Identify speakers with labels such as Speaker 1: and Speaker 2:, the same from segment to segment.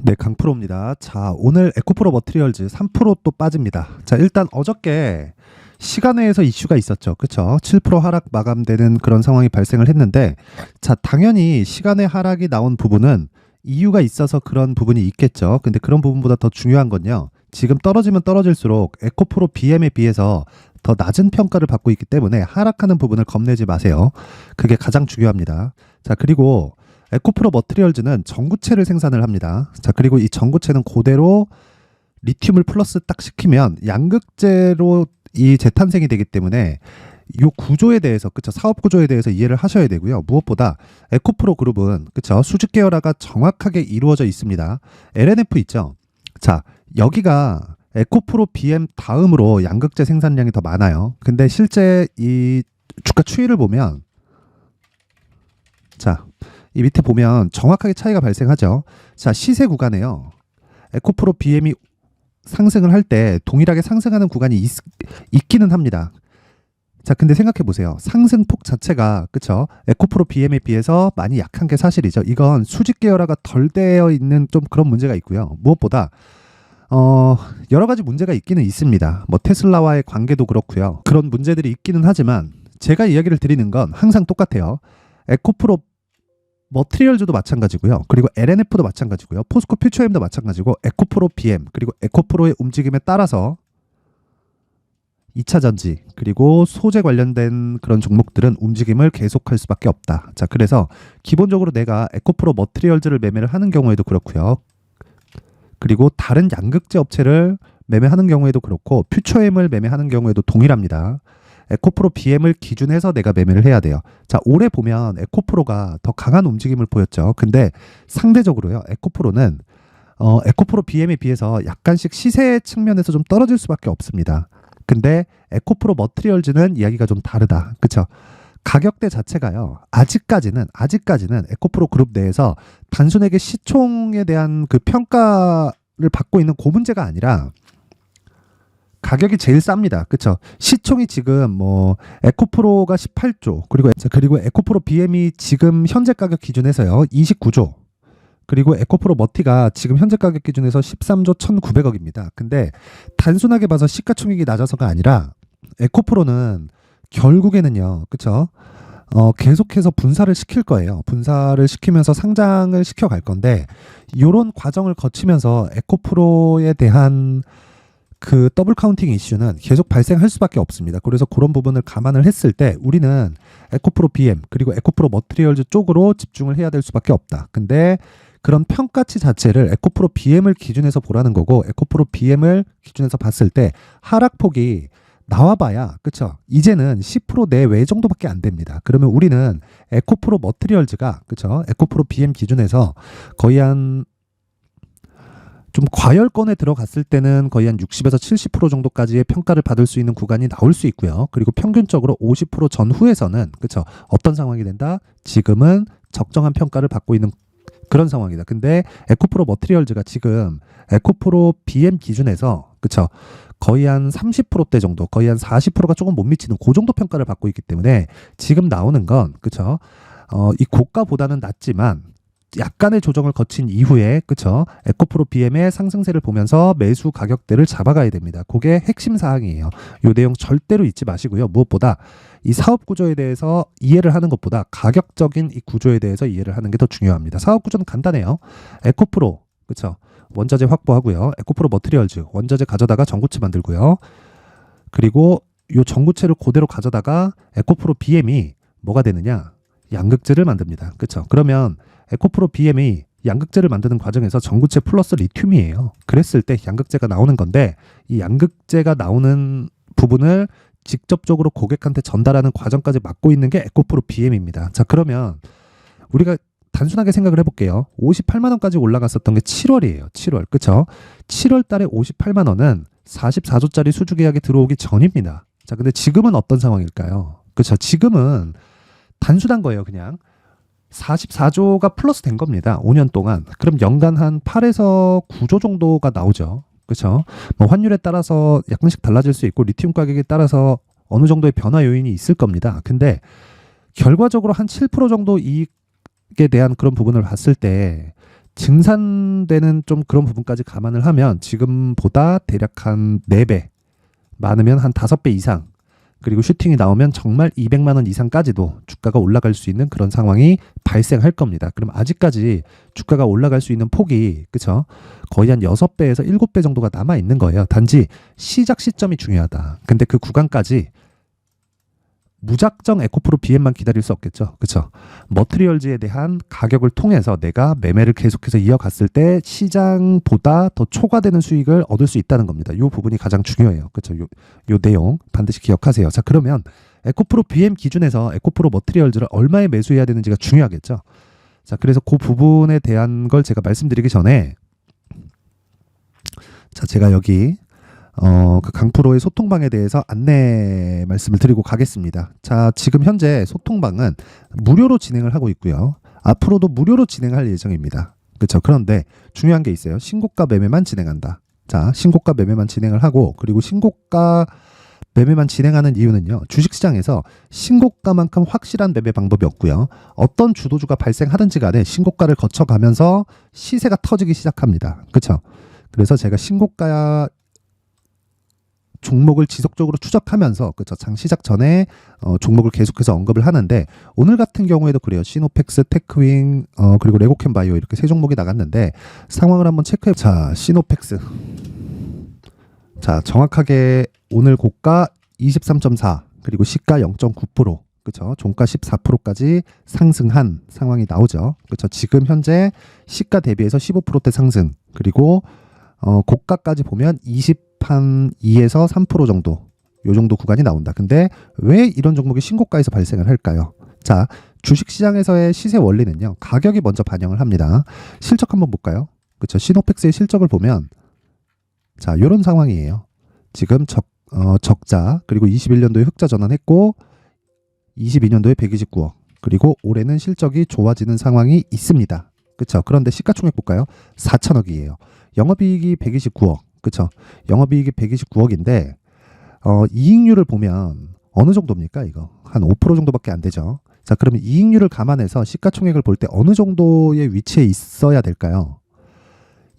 Speaker 1: 네, 강프로입니다. 자, 오늘 에코프로 머티리얼즈 3% 또 빠집니다. 자, 일단 어저께 시간외에서 이슈가 있었죠. 그쵸? 7% 하락 마감되는 그런 상황이 발생을 했는데, 자, 당연히 시간의 하락이 나온 부분은 이유가 있어서 그런 부분이 있겠죠. 근데 그런 부분보다 더 중요한 건요, 지금 떨어지면 떨어질수록 에코프로 BM에 비해서 더 낮은 평가를 받고 있기 때문에 하락하는 부분을 겁내지 마세요. 그게 가장 중요합니다. 자, 그리고 에코프로 머티리얼즈는 전구체를 생산을 합니다. 자, 그리고 이 전구체는 그대로 리튬을 플러스 딱 시키면 양극재로 이 재탄생이 되기 때문에 이 구조에 대해서, 그쵸, 사업 구조에 대해서 이해를 하셔야 되고요. 무엇보다 에코프로 그룹은, 그쵸, 수직 계열화가 정확하게 이루어져 있습니다. LNF 있죠. 자, 여기가 에코프로 BM 다음으로 양극재 생산량이 더 많아요. 근데 실제 이 주가 추이를 보면, 자, 이 밑에 보면 정확하게 차이가 발생하죠. 자, 시세 구간에요, 에코프로 BM이 상승을 할 때 동일하게 상승하는 구간이 있기는 합니다. 자, 근데 생각해 보세요. 상승폭 자체가, 그쵸, 에코프로 BM에 비해서 많이 약한 게 사실이죠. 이건 수직 계열화가 덜 되어 있는 좀 그런 문제가 있고요. 무엇보다 여러 가지 문제가 있기는 있습니다. 뭐 테슬라와의 관계도 그렇고요. 그런 문제들이 있기는 하지만 제가 이야기를 드리는 건 항상 똑같아요. 에코프로 머티리얼즈도 마찬가지고요. 그리고 LNF도 마찬가지고요. 포스코 퓨처엠도 마찬가지고, 에코프로 BM 그리고 에코프로의 움직임에 따라서 2차 전지 그리고 소재 관련된 그런 종목들은 움직임을 계속할 수밖에 없다. 자, 그래서 기본적으로 내가 에코프로 머티리얼즈를 매매를 하는 경우에도 그렇고요. 그리고 다른 양극재 업체를 매매하는 경우에도 그렇고, 퓨처엠을 매매하는 경우에도 동일합니다. 에코프로 BM을 기준해서 내가 매매를 해야 돼요. 자, 올해 보면 에코프로가 더 강한 움직임을 보였죠. 근데 상대적으로요, 에코프로는 에코프로 BM에 비해서 약간씩 시세 측면에서 좀 떨어질 수밖에 없습니다. 근데 에코프로 머티리얼즈는 이야기가 좀 다르다. 그쵸? 가격대 자체가요, 아직까지는 에코프로 그룹 내에서 단순하게 시총에 대한 그 평가를 받고 있는 그 문제가 아니라 가격이 제일 쌉니다. 그쵸? 시총이 지금 뭐 에코프로가 18조, 그리고 에코프로 BM이 지금 현재 가격 기준에서요 29조, 그리고 에코프로 머티가 지금 현재 가격 기준에서 13조 1,900억입니다. 근데 단순하게 봐서 시가총액이 낮아서가 아니라 에코프로는 결국에는요, 그쵸, 계속해서 분사를 시킬 거예요. 분사를 시키면서 상장을 시켜갈 건데, 이런 과정을 거치면서 에코프로에 대한 그 더블 카운팅 이슈는 계속 발생할 수밖에 없습니다. 그래서 그런 부분을 감안을 했을 때 우리는 에코프로 BM 그리고 에코프로 머티리얼즈 쪽으로 집중을 해야 될 수밖에 없다. 근데 그런 평가치 자체를 에코프로 BM을 기준해서 보라는 거고, 에코프로 BM을 기준해서 봤을 때 하락폭이 나와봐야, 그쵸, 이제는 10% 내외 정도밖에 안 됩니다. 그러면 우리는 에코프로 머티리얼즈가, 그쵸, 에코프로 BM 기준에서 거의 한 좀 과열권에 들어갔을 때는 거의 한 60에서 70% 정도까지의 평가를 받을 수 있는 구간이 나올 수 있고요. 그리고 평균적으로 50% 전후에서는, 그쵸, 어떤 상황이 된다? 지금은 적정한 평가를 받고 있는 그런 상황이다. 근데 에코프로 머티리얼즈가 지금 에코프로 BM 기준에서, 그쵸, 거의 한 30%대 정도, 거의 한 40%가 조금 못 미치는 그 정도 평가를 받고 있기 때문에 지금 나오는 건, 그쵸, 이 고가보다는 낮지만 약간의 조정을 거친 이후에, 그쵸, 에코프로 BM의 상승세를 보면서 매수 가격대를 잡아가야 됩니다. 그게 핵심 사항이에요. 이 내용 절대로 잊지 마시고요. 무엇보다 이 사업 구조에 대해서 이해를 하는 것보다 가격적인 이 구조에 대해서 이해를 하는 게 더 중요합니다. 사업 구조는 간단해요. 에코프로, 그쵸, 원자재 확보하고요. 에코프로 머티리얼즈, 원자재 가져다가 전구체 만들고요. 그리고 이 전구체를 그대로 가져다가 에코프로 BM이 뭐가 되느냐? 양극재를 만듭니다. 그쵸? 그러면 에코프로 BM이 양극재를 만드는 과정에서 전구체 플러스 리튬이에요. 그랬을 때 양극재가 나오는 건데, 이 양극재가 나오는 부분을 직접적으로 고객한테 전달하는 과정까지 맡고 있는 게 에코프로 BM입니다. 자, 그러면 우리가 단순하게 생각을 해볼게요. 58만 원까지 올라갔었던 게 7월이에요. 7월. 그쵸? 7월 달에 58만 원은 44조짜리 수주 계약이 들어오기 전입니다. 자, 근데 지금은 어떤 상황일까요? 그쵸? 지금은 단순한 거예요. 그냥 44조가 플러스 된 겁니다. 5년 동안. 그럼 연간 한 8에서 9조 정도가 나오죠. 그렇죠? 뭐 환율에 따라서 약간씩 달라질 수 있고, 리튬 가격에 따라서 어느 정도의 변화 요인이 있을 겁니다. 근데 결과적으로 한 7% 정도 이익에 대한 그런 부분을 봤을 때 증산되는 좀 그런 부분까지 감안을 하면 지금보다 대략 한 4배, 많으면 한 5배 이상, 그리고 슈팅이 나오면 정말 200만 원 이상까지도 주가가 올라갈 수 있는 그런 상황이 발생할 겁니다. 그럼 아직까지 주가가 올라갈 수 있는 폭이, 그쵸? 거의 한 6배에서 7배 정도가 남아 있는 거예요. 단지 시작 시점이 중요하다. 근데 그 구간까지 무작정 에코프로 BM만 기다릴 수 없겠죠. 그쵸? 머트리얼즈에 대한 가격을 통해서 내가 매매를 계속해서 이어갔을 때 시장보다 더 초과되는 수익을 얻을 수 있다는 겁니다. 이 부분이 가장 중요해요. 그쵸? 요 내용 반드시 기억하세요. 자, 그러면 에코프로 BM 기준에서 에코프로 머트리얼즈를 얼마에 매수해야 되는지가 중요하겠죠. 자, 그래서 그 부분에 대한 걸 제가 말씀드리기 전에, 자, 제가 여기 그 강프로의 소통방에 대해서 안내 말씀을 드리고 가겠습니다. 자, 지금 현재 소통방은 무료로 진행을 하고 있고요. 앞으로도 무료로 진행할 예정입니다. 그렇죠? 그런데 중요한 게 있어요. 신고가 매매만 진행한다. 자, 신고가 매매만 진행을 하고, 그리고 신고가 매매만 진행하는 이유는요. 주식시장에서 신고가만큼 확실한 매매 방법이 없고요. 어떤 주도주가 발생하든지 간에 신고가를 거쳐가면서 시세가 터지기 시작합니다. 그렇죠? 그래서 제가 신고가 종목을 지속적으로 추적하면서, 그쵸, 장 시작 전에 종목을 계속해서 언급을 하는데, 오늘 같은 경우에도 그래요. 시노펙스, 테크윙, 그리고 레고캠 바이오, 이렇게 3종목이 나갔는데 상황을 한번 체크해. 자, 시노펙스. 자, 정확하게 오늘 고가 23.4, 그리고 시가 0.9%, 그쵸, 종가 14%까지 상승한 상황이 나오죠. 그쵸, 지금 현재 시가 대비해서 15%대 상승, 그리고 고가까지 보면 2에서 3% 정도, 요 정도 구간이 나온다. 근데 왜 이런 종목이 신고가에서 발생을 할까요? 자, 주식시장에서의 시세 원리는요, 가격이 먼저 반영을 합니다. 실적 한번 볼까요? 그쵸, 시노펙스의 실적을 보면, 자, 요런 상황이에요. 지금 적자, 그리고 21년도에 흑자 전환했고 22년도에 129억, 그리고 올해는 실적이 좋아지는 상황이 있습니다. 그쵸? 그런데 시가총액 볼까요? 4천억이에요. 영업이익이 129억. 그쵸? 영업이익이 129억인데 이익률을 보면 어느 정도입니까? 이거 한 5% 정도밖에 안 되죠. 자, 그러면 이익률을 감안해서 시가총액을 볼 때 어느 정도의 위치에 있어야 될까요?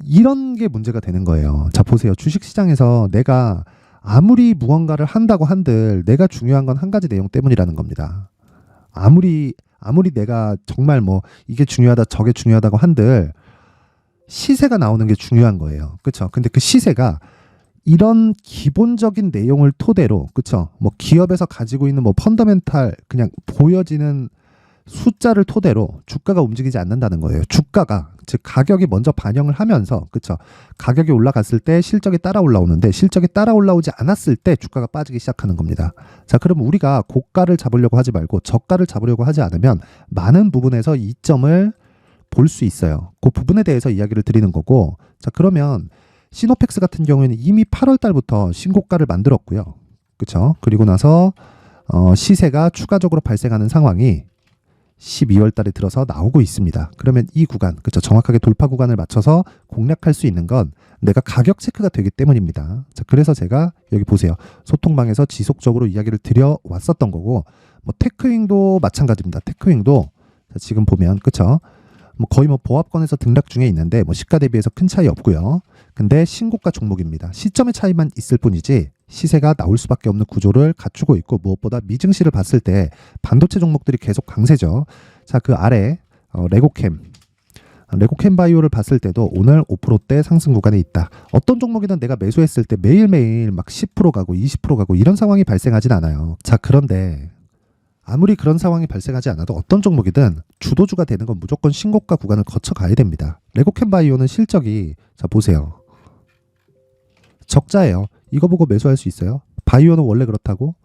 Speaker 1: 이런 게 문제가 되는 거예요. 자, 보세요. 주식시장에서 내가 아무리 무언가를 한다고 한들 내가 중요한 건 한 가지 내용 때문이라는 겁니다. 아무리 내가 정말 뭐 이게 중요하다 저게 중요하다고 한들 시세가 나오는 게 중요한 거예요. 그렇죠? 근데 그 시세가 이런 기본적인 내용을 토대로, 그렇죠? 뭐 기업에서 가지고 있는 뭐 펀더멘탈, 그냥 보여지는 숫자를 토대로 주가가 움직이지 않는다는 거예요. 주가가, 즉 가격이 먼저 반영을 하면서, 그렇죠? 가격이 올라갔을 때 실적이 따라 올라오는데 실적이 따라 올라오지 않았을 때 주가가 빠지기 시작하는 겁니다. 자, 그럼 우리가 고가를 잡으려고 하지 말고 저가를 잡으려고 하지 않으면 많은 부분에서 이점을 볼 수 있어요. 그 부분에 대해서 이야기를 드리는 거고, 자, 그러면 시노펙스 같은 경우에는 이미 8월 달부터 신고가를 만들었고요. 그렇죠? 그리고 나서 시세가 추가적으로 발생하는 상황이 12월 달에 들어서 나오고 있습니다. 그러면 이 구간, 그렇죠? 정확하게 돌파 구간을 맞춰서 공략할 수 있는 건 내가 가격 체크가 되기 때문입니다. 자, 그래서 제가 여기 보세요. 소통방에서 지속적으로 이야기를 드려 왔었던 거고, 뭐 테크윙도 마찬가지입니다. 테크윙도 지금 보면, 그렇죠? 뭐 거의 뭐 보합권에서 등락 중에 있는데 뭐 시가 대비해서 큰 차이 없고요. 근데 신고가 종목입니다. 시점의 차이만 있을 뿐이지 시세가 나올 수밖에 없는 구조를 갖추고 있고, 무엇보다 미증시를 봤을 때 반도체 종목들이 계속 강세죠. 자, 그 아래 레고캠 바이오를 봤을 때도 오늘 5%대 상승 구간에 있다. 어떤 종목이든 내가 매수했을 때 매일매일 막 10% 가고 20% 가고 이런 상황이 발생하진 않아요. 자, 그런데 아무리 그런 상황이 발생하지 않아도 어떤 종목이든 주도주가 되는 건 무조건 신고가 구간을 거쳐 가야 됩니다. 레고캠 바이오는 실적이, 자, 보세요. 적자예요. 이거 보고 매수할 수 있어요? 바이오는 원래 그렇다고?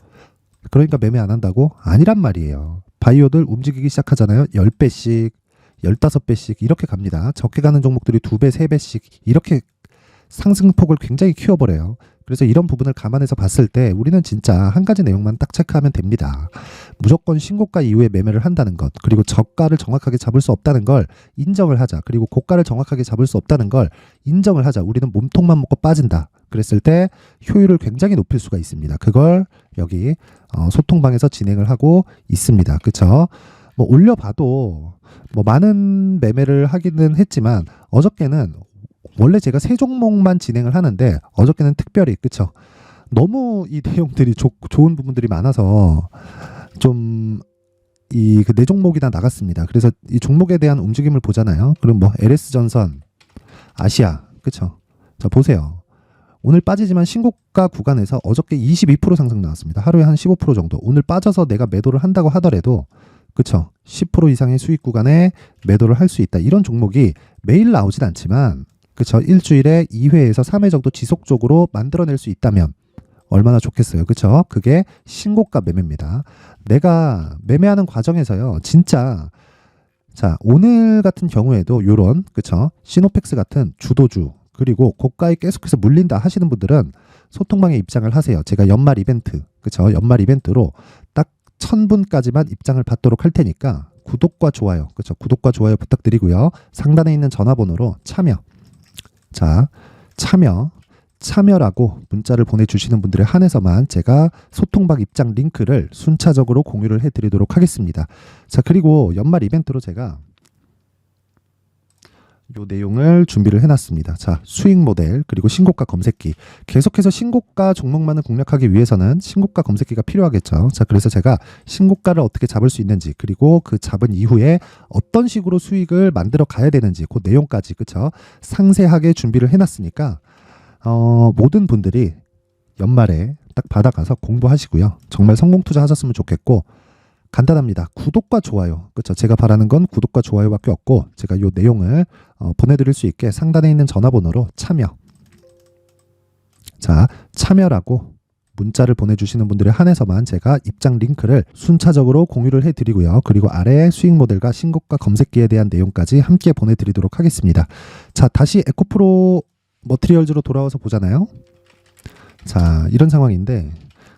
Speaker 1: 그러니까 매매 안 한다고? 아니란 말이에요. 바이오들 움직이기 시작하잖아요. 10배씩, 15배씩 이렇게 갑니다. 적게 가는 종목들이 2배, 3배씩 이렇게 상승폭을 굉장히 키워버려요. 그래서 이런 부분을 감안해서 봤을 때 우리는 진짜 한 가지 내용만 딱 체크하면 됩니다. 무조건 신고가 이후에 매매를 한다는 것, 그리고 저가를 정확하게 잡을 수 없다는 걸 인정을 하자. 그리고 고가를 정확하게 잡을 수 없다는 걸 인정을 하자. 우리는 몸통만 먹고 빠진다. 그랬을 때 효율을 굉장히 높일 수가 있습니다. 그걸 여기 소통방에서 진행을 하고 있습니다. 그렇죠? 뭐 올려봐도 뭐 많은 매매를 하기는 했지만 어저께는 원래 제가 세 종목만 진행을 하는데 어저께는 특별히 그쵸 너무 이 내용들이 좋은 부분들이 많아서 좀 이 그 네 종목이 다 나갔습니다. 그래서 이 종목에 대한 움직임을 보잖아요. 그럼 뭐 LS전선, 아시아 그쵸. 자 보세요. 오늘 빠지지만 신고가 구간에서 어저께 22% 상승 나왔습니다. 하루에 한 15% 정도. 오늘 빠져서 내가 매도를 한다고 하더라도 그쵸 10% 이상의 수익 구간에 매도를 할 수 있다. 이런 종목이 매일 나오진 않지만 그쵸 일주일에 2회에서 3회 정도 지속적으로 만들어낼 수 있다면 얼마나 좋겠어요. 그쵸? 그게 신고가 매매입니다. 내가 매매하는 과정에서요. 진짜 자 오늘 같은 경우에도 요런 그쵸 시노펙스 같은 주도주 그리고 고가에 계속해서 물린다 하시는 분들은 소통방에 입장을 하세요. 제가 연말 이벤트 그쵸 연말 이벤트로 딱 1000분까지만 입장을 받도록 할 테니까 구독과 좋아요 그쵸 구독과 좋아요 부탁드리고요. 상단에 있는 전화번호로 참여라고 문자를 보내주시는 분들에 한해서만 제가 소통방 입장 링크를 순차적으로 공유를 해드리도록 하겠습니다. 자 그리고 연말 이벤트로 제가 요 내용을 준비를 해놨습니다. 자 수익 모델 그리고 신고가 검색기 계속해서 신고가 종목만을 공략하기 위해서는 신고가 검색기가 필요하겠죠. 자 그래서 제가 신고가를 어떻게 잡을 수 있는지 그리고 그 잡은 이후에 어떤 식으로 수익을 만들어 가야 되는지 그 내용까지 그쵸 상세하게 준비를 해놨으니까 모든 분들이 연말에 딱 받아가서 공부하시고요. 정말 성공 투자하셨으면 좋겠고 간단합니다. 구독과 좋아요. 그렇죠. 제가 바라는 건 구독과 좋아요밖에 없고 제가 이 내용을 보내드릴 수 있게 상단에 있는 전화번호로 참여라고 문자를 보내주시는 분들에 한해서만 제가 입장 링크를 순차적으로 공유를 해드리고요. 그리고 아래 수익 모델과 신고가 검색기에 대한 내용까지 함께 보내드리도록 하겠습니다. 자 다시 에코프로 머티리얼즈로 돌아와서 보잖아요. 자 이런 상황인데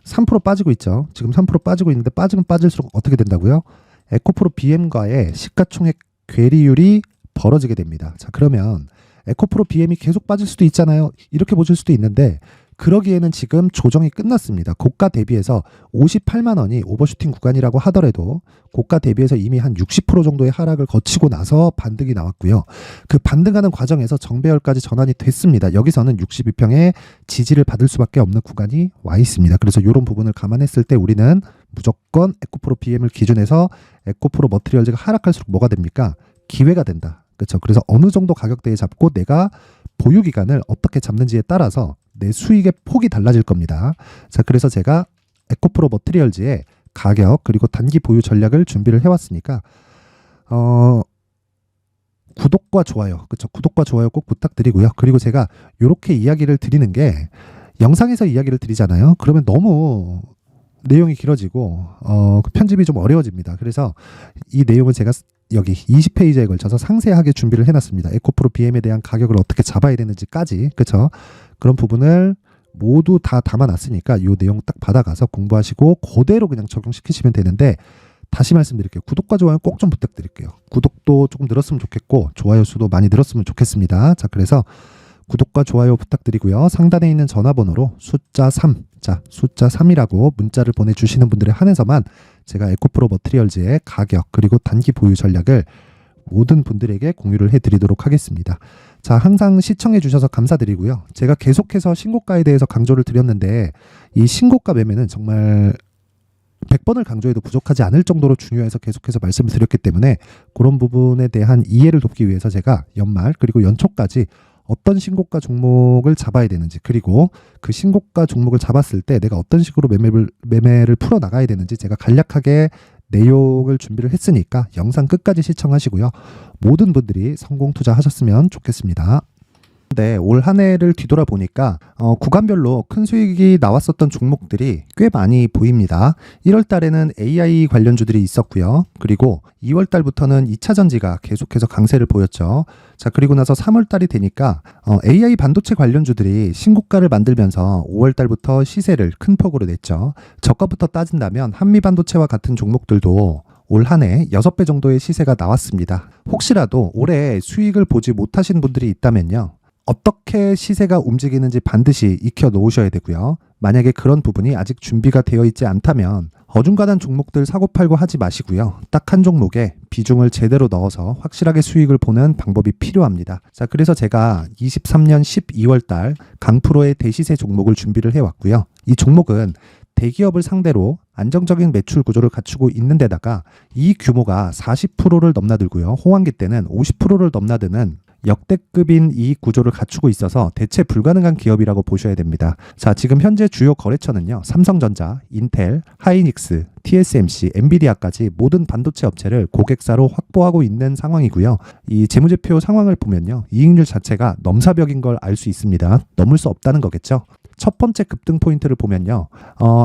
Speaker 1: 3% 빠지고 있죠. 지금 3% 빠지고 있는데 빠지면 빠질수록 어떻게 된다고요? 에코프로 BM과의 시가총액 괴리율이 벌어지게 됩니다. 자 그러면 에코프로 BM이 계속 빠질 수도 있잖아요. 이렇게 보실 수도 있는데 그러기에는 지금 조정이 끝났습니다. 고가 대비해서 58만 원이 오버슈팅 구간이라고 하더라도 고가 대비해서 이미 한 60% 정도의 하락을 거치고 나서 반등이 나왔고요. 그 반등하는 과정에서 정배열까지 전환이 됐습니다. 여기서는 62평의 지지를 받을 수밖에 없는 구간이 와 있습니다. 그래서 이런 부분을 감안했을 때 우리는 무조건 에코프로 BM을 기준해서 에코프로 머티리얼즈가 하락할수록 뭐가 됩니까? 기회가 된다. 그렇죠. 그래서 어느 정도 가격대에 잡고 내가 보유 기간을 어떻게 잡는지에 따라서 내 수익의 폭이 달라질 겁니다. 자, 그래서 제가 에코프로 머티리얼즈의 가격 그리고 단기 보유 전략을 준비를 해왔으니까 구독과 좋아요, 그렇죠? 구독과 좋아요 꼭 부탁드리고요. 그리고 제가 이렇게 이야기를 드리는 게 영상에서 이야기를 드리잖아요. 그러면 너무 내용이 길어지고 편집이 좀 어려워집니다. 그래서 이 내용을 제가 여기 20페이지에 걸쳐서 상세하게 준비를 해놨습니다. 에코프로 BM에 대한 가격을 어떻게 잡아야 되는지까지 그렇죠? 그런 부분을 모두 다 담아놨으니까 이 내용 딱 받아가서 공부하시고 그대로 그냥 적용시키시면 되는데 다시 말씀드릴게요. 구독과 좋아요 꼭 좀 부탁드릴게요. 구독도 조금 늘었으면 좋겠고 좋아요 수도 많이 늘었으면 좋겠습니다. 자 그래서 구독과 좋아요 부탁드리고요. 상단에 있는 전화번호로 숫자 3, 자 숫자 3이라고 문자를 보내주시는 분들에 한해서만 제가 에코프로 머티리얼즈의 가격 그리고 단기 보유 전략을 모든 분들에게 공유를 해드리도록 하겠습니다. 자 항상 시청해 주셔서 감사드리고요. 제가 계속해서 신고가에 대해서 강조를 드렸는데 이 신고가 매매는 정말 100번을 강조해도 부족하지 않을 정도로 중요해서 계속해서 말씀을 드렸기 때문에 그런 부분에 대한 이해를 돕기 위해서 제가 연말 그리고 연초까지 어떤 신고가 종목을 잡아야 되는지 그리고 그 신고가 종목을 잡았을 때 내가 어떤 식으로 매매를 풀어나가야 되는지 제가 간략하게 내용을 준비를 했으니까 영상 끝까지 시청하시고요. 모든 분들이 성공 투자하셨으면 좋겠습니다. 네, 올 한 해를 뒤돌아보니까 구간별로 큰 수익이 나왔었던 종목들이 꽤 많이 보입니다. 1월 달에는 AI 관련주들이 있었고요. 그리고 2월 달부터는 2차 전지가 계속해서 강세를 보였죠. 자, 그리고 나서 3월 달이 되니까 AI 반도체 관련주들이 신고가를 만들면서 5월 달부터 시세를 큰 폭으로 냈죠. 저가부터 따진다면 한미반도체와 같은 종목들도 올 한 해 6배 정도의 시세가 나왔습니다. 혹시라도 올해 수익을 보지 못하신 분들이 있다면요. 어떻게 시세가 움직이는지 반드시 익혀 놓으셔야 되고요. 만약에 그런 부분이 아직 준비가 되어 있지 않다면 어중간한 종목들 사고팔고 하지 마시고요. 딱 한 종목에 비중을 제대로 넣어서 확실하게 수익을 보는 방법이 필요합니다. 자, 그래서 제가 23년 12월 달 강프로의 대시세 종목을 준비를 해왔고요. 이 종목은 대기업을 상대로 안정적인 매출 구조를 갖추고 있는 데다가 이 규모가 40%를 넘나들고요. 호황기 때는 50%를 넘나드는 역대급인 이익 구조를 갖추고 있어서 대체 불가능한 기업이라고 보셔야 됩니다. 자, 지금 현재 주요 거래처는요. 삼성전자, 인텔, 하이닉스, TSMC, 엔비디아까지 모든 반도체 업체를 고객사로 확보하고 있는 상황이고요. 이 재무제표 상황을 보면요. 이익률 자체가 넘사벽인 걸 알 수 있습니다. 넘을 수 없다는 거겠죠. 첫 번째 급등 포인트를 보면요.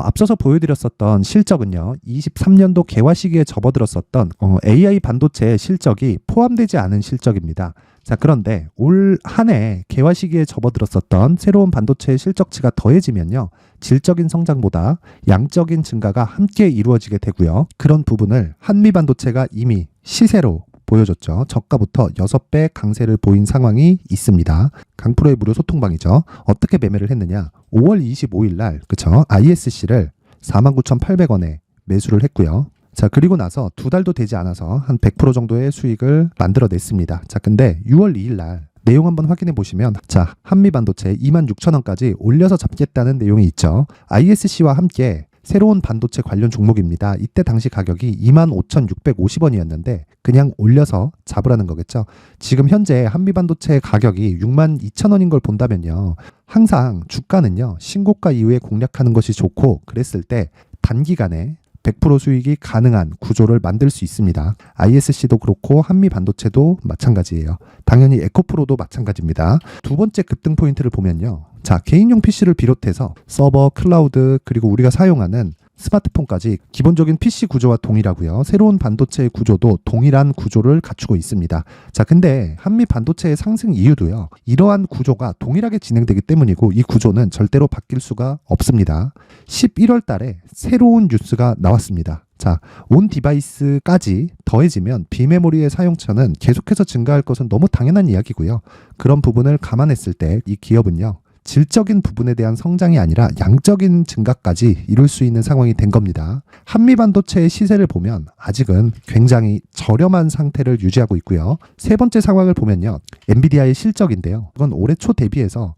Speaker 1: 앞서서 보여드렸었던 실적은요. 23년도 개화 시기에 접어들었었던 AI 반도체 실적이 포함되지 않은 실적입니다. 자, 그런데 올 한 해 개화 시기에 접어들었었던 새로운 반도체 실적치가 더해지면요. 질적인 성장보다 양적인 증가가 함께 이루어지게 되고요. 그런 부분을 한미반도체가 이미 시세로 보여줬죠. 저가부터 6배 강세를 보인 상황이 있습니다. 강프로의 무료 소통방이죠. 어떻게 매매를 했느냐. 5월 25일 날 그쵸? ISC를 49,800원에 매수를 했고요. 자, 그리고 나서 2달도 되지 않아서 한 100% 정도의 수익을 만들어냈습니다. 자, 근데 6월 2일 날 내용 한번 확인해 보시면 자, 한미반도체 26,000원까지 올려서 잡겠다는 내용이 있죠. ISC와 함께 새로운 반도체 관련 종목입니다. 이때 당시 가격이 25,650원이었는데 그냥 올려서 잡으라는 거겠죠. 지금 현재 한미반도체 가격이 62,000원인 걸 본다면요. 항상 주가는요. 신고가 이후에 공략하는 것이 좋고 그랬을 때 단기간에 100% 수익이 가능한 구조를 만들 수 있습니다. ISC도 그렇고 한미반도체도 마찬가지예요. 당연히 에코프로도 마찬가지입니다. 두 번째 급등 포인트를 보면요. 자, 개인용 PC를 비롯해서 서버, 클라우드, 그리고 우리가 사용하는 스마트폰까지 기본적인 PC 구조와 동일하고요. 새로운 반도체의 구조도 동일한 구조를 갖추고 있습니다. 자, 근데 한미 반도체의 상승 이유도요. 이러한 구조가 동일하게 진행되기 때문이고 이 구조는 절대로 바뀔 수가 없습니다. 11월 달에 새로운 뉴스가 나왔습니다. 자, 온 디바이스까지 더해지면 비메모리의 사용처는 계속해서 증가할 것은 너무 당연한 이야기고요. 그런 부분을 감안했을 때 이 기업은요. 질적인 부분에 대한 성장이 아니라 양적인 증가까지 이룰 수 있는 상황이 된 겁니다. 한미반도체의 시세를 보면 아직은 굉장히 저렴한 상태를 유지하고 있고요. 세 번째 상황을 보면요. 엔비디아의 실적인데요. 그건 올해 초 대비해서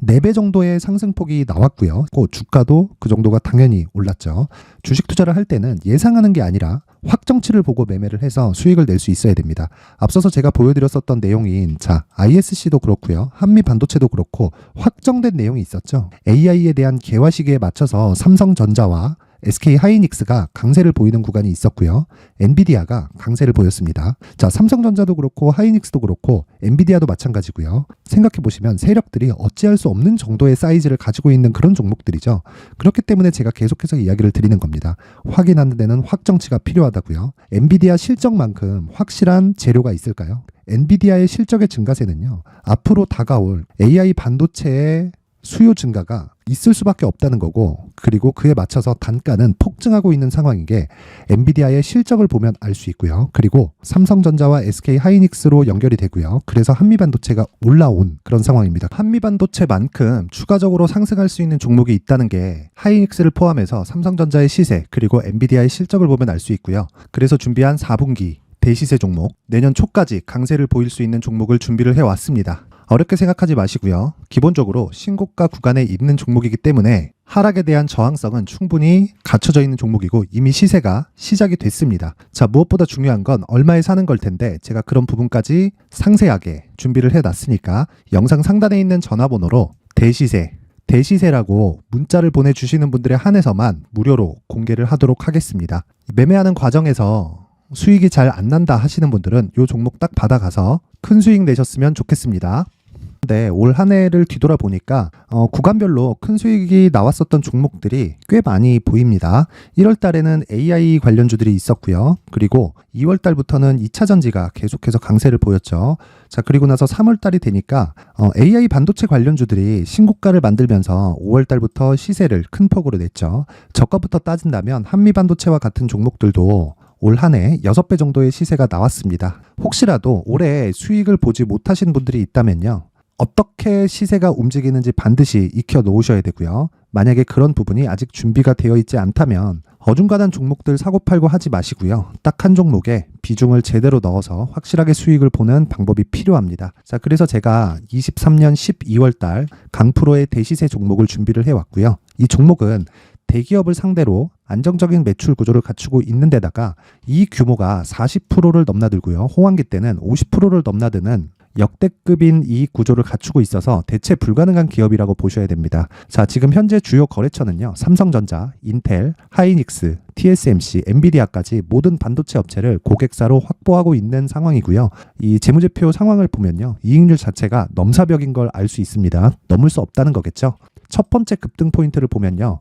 Speaker 1: 4배 정도의 상승폭이 나왔고요. 주가도 그 정도가 당연히 올랐죠. 주식 투자를 할 때는 예상하는 게 아니라 확정치를 보고 매매를 해서 수익을 낼 수 있어야 됩니다. 앞서서 제가 보여드렸었던 내용인 자, ISC도 그렇고요. 한미반도체도 그렇고 확정된 내용이 있었죠. AI에 대한 개화 시기에 맞춰서 삼성전자와 SK 하이닉스가 강세를 보이는 구간이 있었고요. 엔비디아가 강세를 보였습니다. 자, 삼성전자도 그렇고 하이닉스도 그렇고 엔비디아도 마찬가지고요. 생각해 보시면 세력들이 어찌할 수 없는 정도의 사이즈를 가지고 있는 그런 종목들이죠. 그렇기 때문에 제가 계속해서 이야기를 드리는 겁니다. 확인하는 데는 확정치가 필요하다고요. 엔비디아 실적만큼 확실한 재료가 있을까요? 엔비디아의 실적의 증가세는요. 앞으로 다가올 AI 반도체의 수요 증가가 있을 수밖에 없다는 거고 그리고 그에 맞춰서 단가는 폭증하고 있는 상황인 게 엔비디아의 실적을 보면 알 수 있고요. 그리고 삼성전자와 SK 하이닉스로 연결이 되고요. 그래서 한미반도체가 올라온 그런 상황입니다. 한미반도체만큼 추가적으로 상승할 수 있는 종목이 있다는 게 하이닉스를 포함해서 삼성전자의 시세 그리고 엔비디아의 실적을 보면 알 수 있고요. 그래서 준비한 4분기 대시세 종목, 내년 초까지 강세를 보일 수 있는 종목을 준비를 해왔습니다. 어렵게 생각하지 마시고요. 기본적으로 신고가 구간에 있는 종목이기 때문에 하락에 대한 저항성은 충분히 갖춰져 있는 종목이고 이미 시세가 시작이 됐습니다. 자, 무엇보다 중요한 건 얼마에 사는 걸 텐데 제가 그런 부분까지 상세하게 준비를 해놨으니까 영상 상단에 있는 전화번호로 대시세라고 문자를 보내주시는 분들에 한해서만 무료로 공개를 하도록 하겠습니다. 매매하는 과정에서 수익이 잘 안 난다 하시는 분들은 이 종목 딱 받아가서 큰 수익 내셨으면 좋겠습니다. 네, 올 한 해를 뒤돌아보니까 구간별로 큰 수익이 나왔었던 종목들이 꽤 많이 보입니다. 1월 달에는 AI 관련주들이 있었고요. 그리고 2월 달부터는 2차 전지가 계속해서 강세를 보였죠. 자, 그리고 나서 3월 달이 되니까 AI 반도체 관련주들이 신고가를 만들면서 5월 달부터 시세를 큰 폭으로 냈죠. 저가부터 따진다면 한미반도체와 같은 종목들도 올 한 해 6배 정도의 시세가 나왔습니다. 혹시라도 올해 수익을 보지 못하신 분들이 있다면요. 어떻게 시세가 움직이는지 반드시 익혀 놓으셔야 되고요. 만약에 그런 부분이 아직 준비가 되어 있지 않다면 어중간한 종목들 사고팔고 하지 마시고요. 딱 한 종목에 비중을 제대로 넣어서 확실하게 수익을 보는 방법이 필요합니다. 자, 그래서 제가 23년 12월 달 강프로의 대시세 종목을 준비를 해왔고요. 이 종목은 대기업을 상대로 안정적인 매출 구조를 갖추고 있는 데다가 이익 규모가 40%를 넘나들고요. 호황기 때는 50%를 넘나드는 역대급인 이익 구조를 갖추고 있어서 대체 불가능한 기업이라고 보셔야 됩니다. 자, 지금 현재 주요 거래처는요. 삼성전자, 인텔, 하이닉스, TSMC, 엔비디아까지 모든 반도체 업체를 고객사로 확보하고 있는 상황이고요. 이 재무제표 상황을 보면요. 이익률 자체가 넘사벽인 걸 알 수 있습니다. 넘을 수 없다는 거겠죠. 첫 번째 급등 포인트를 보면요.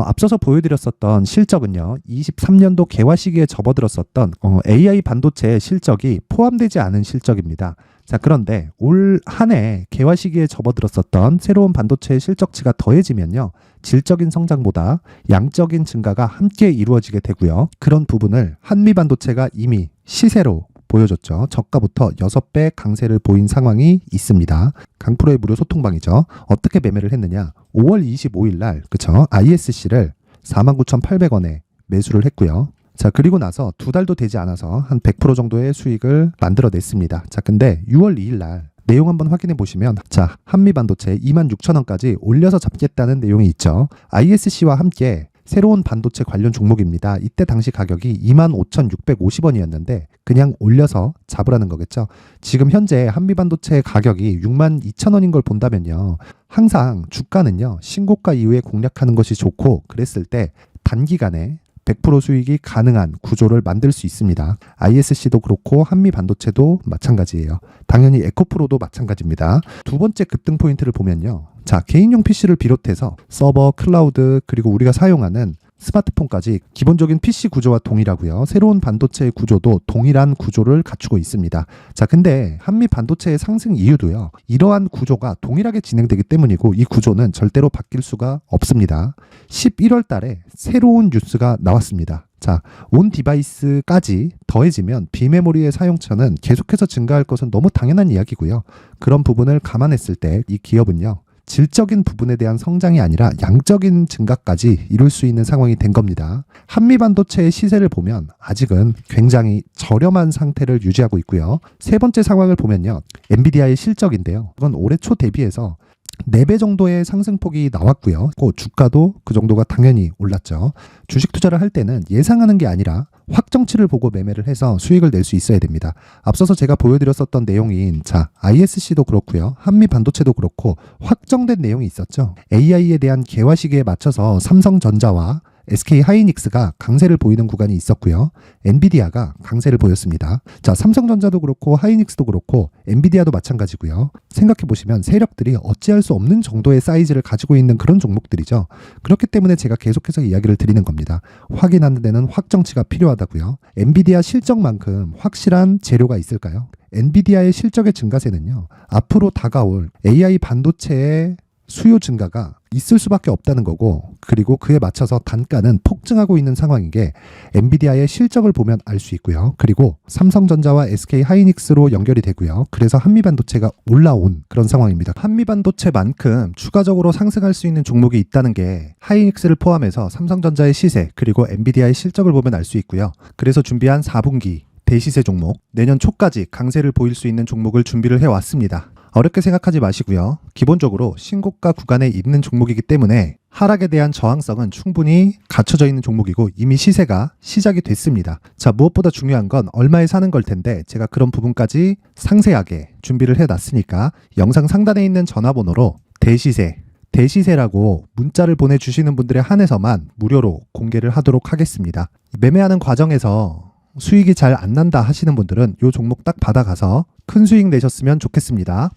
Speaker 1: 앞서서 보여드렸었던 실적은요. 23년도 개화 시기에 접어들었었던 AI 반도체의 실적이 포함되지 않은 실적입니다. 자, 그런데 올 한 해 개화 시기에 접어들었었던 새로운 반도체의 실적치가 더해지면요. 질적인 성장보다 양적인 증가가 함께 이루어지게 되고요. 그런 부분을 한미반도체가 이미 시세로 보여줬죠. 저가부터 6배 강세를 보인 상황이 있습니다. 강프로의 무료 소통방이죠. 어떻게 매매를 했느냐. 5월 25일 날 그쵸? ISC를 49,800원에 매수를 했고요. 자, 그리고 나서 2달도 되지 않아서 한 100% 정도의 수익을 만들어냈습니다. 자, 근데 6월 2일 날 내용 한번 확인해 보시면 자, 한미반도체 26,000원까지 올려서 잡겠다는 내용이 있죠. ISC와 함께 새로운 반도체 관련 종목입니다. 이때 당시 가격이 25,650원이었는데 그냥 올려서 잡으라는 거겠죠. 지금 현재 한미반도체 가격이 62,000원인 걸 본다면요. 항상 주가는요. 신고가 이후에 공략하는 것이 좋고 그랬을 때 단기간에 100% 수익이 가능한 구조를 만들 수 있습니다. ISC도 그렇고 한미반도체도 마찬가지예요. 당연히 에코프로도 마찬가지입니다. 두 번째 급등 포인트를 보면요. 자, 개인용 PC를 비롯해서 서버, 클라우드, 그리고 우리가 사용하는 스마트폰까지 기본적인 PC 구조와 동일하고요. 새로운 반도체의 구조도 동일한 구조를 갖추고 있습니다. 자, 근데 한미 반도체의 상승 이유도요. 이러한 구조가 동일하게 진행되기 때문이고 이 구조는 절대로 바뀔 수가 없습니다. 11월 달에 새로운 뉴스가 나왔습니다. 자, 온 디바이스까지 더해지면 비메모리의 사용처는 계속해서 증가할 것은 너무 당연한 이야기고요. 그런 부분을 감안했을 때 이 기업은요. 질적인 부분에 대한 성장이 아니라 양적인 증가까지 이룰 수 있는 상황이 된 겁니다. 한미반도체의 시세를 보면 아직은 굉장히 저렴한 상태를 유지하고 있고요. 세 번째 상황을 보면요. 엔비디아의 실적인데요. 그건 올해 초 대비해서 4배 정도의 상승폭이 나왔고요. 주가도 그 정도가 당연히 올랐죠. 주식 투자를 할 때는 예상하는 게 아니라 확정치를 보고 매매를 해서 수익을 낼 수 있어야 됩니다. 앞서서 제가 보여드렸었던 내용인 자, ISC도 그렇고요. 한미반도체도 그렇고 확정된 내용이 있었죠. AI에 대한 개화 시기에 맞춰서 삼성전자와 SK 하이닉스가 강세를 보이는 구간이 있었고요. 엔비디아가 강세를 보였습니다. 자, 삼성전자도 그렇고 하이닉스도 그렇고 엔비디아도 마찬가지고요. 생각해 보시면 세력들이 어찌할 수 없는 정도의 사이즈를 가지고 있는 그런 종목들이죠. 그렇기 때문에 제가 계속해서 이야기를 드리는 겁니다. 확인하는 데는 확정치가 필요하다고요. 엔비디아 실적만큼 확실한 재료가 있을까요? 엔비디아의 실적의 증가세는요. 앞으로 다가올 AI 반도체의 수요 증가가 있을 수밖에 없다는 거고 그리고 그에 맞춰서 단가는 폭증하고 있는 상황인 게 엔비디아의 실적을 보면 알 수 있고요. 그리고 삼성전자와 SK 하이닉스로 연결이 되고요. 그래서 한미반도체가 올라온 그런 상황입니다. 한미반도체만큼 추가적으로 상승할 수 있는 종목이 있다는 게 하이닉스를 포함해서 삼성전자의 시세 그리고 엔비디아의 실적을 보면 알 수 있고요. 그래서 준비한 4분기 대시세 종목 내년 초까지 강세를 보일 수 있는 종목을 준비를 해왔습니다. 어렵게 생각하지 마시고요. 기본적으로 신고가 구간에 있는 종목이기 때문에 하락에 대한 저항성은 충분히 갖춰져 있는 종목이고 이미 시세가 시작이 됐습니다. 자, 무엇보다 중요한 건 얼마에 사는 걸 텐데 제가 그런 부분까지 상세하게 준비를 해놨으니까 영상 상단에 있는 전화번호로 대시세라고 문자를 보내주시는 분들에 한해서만 무료로 공개를 하도록 하겠습니다. 매매하는 과정에서 수익이 잘 안 난다 하시는 분들은 이 종목 딱 받아가서 큰 수익 내셨으면 좋겠습니다.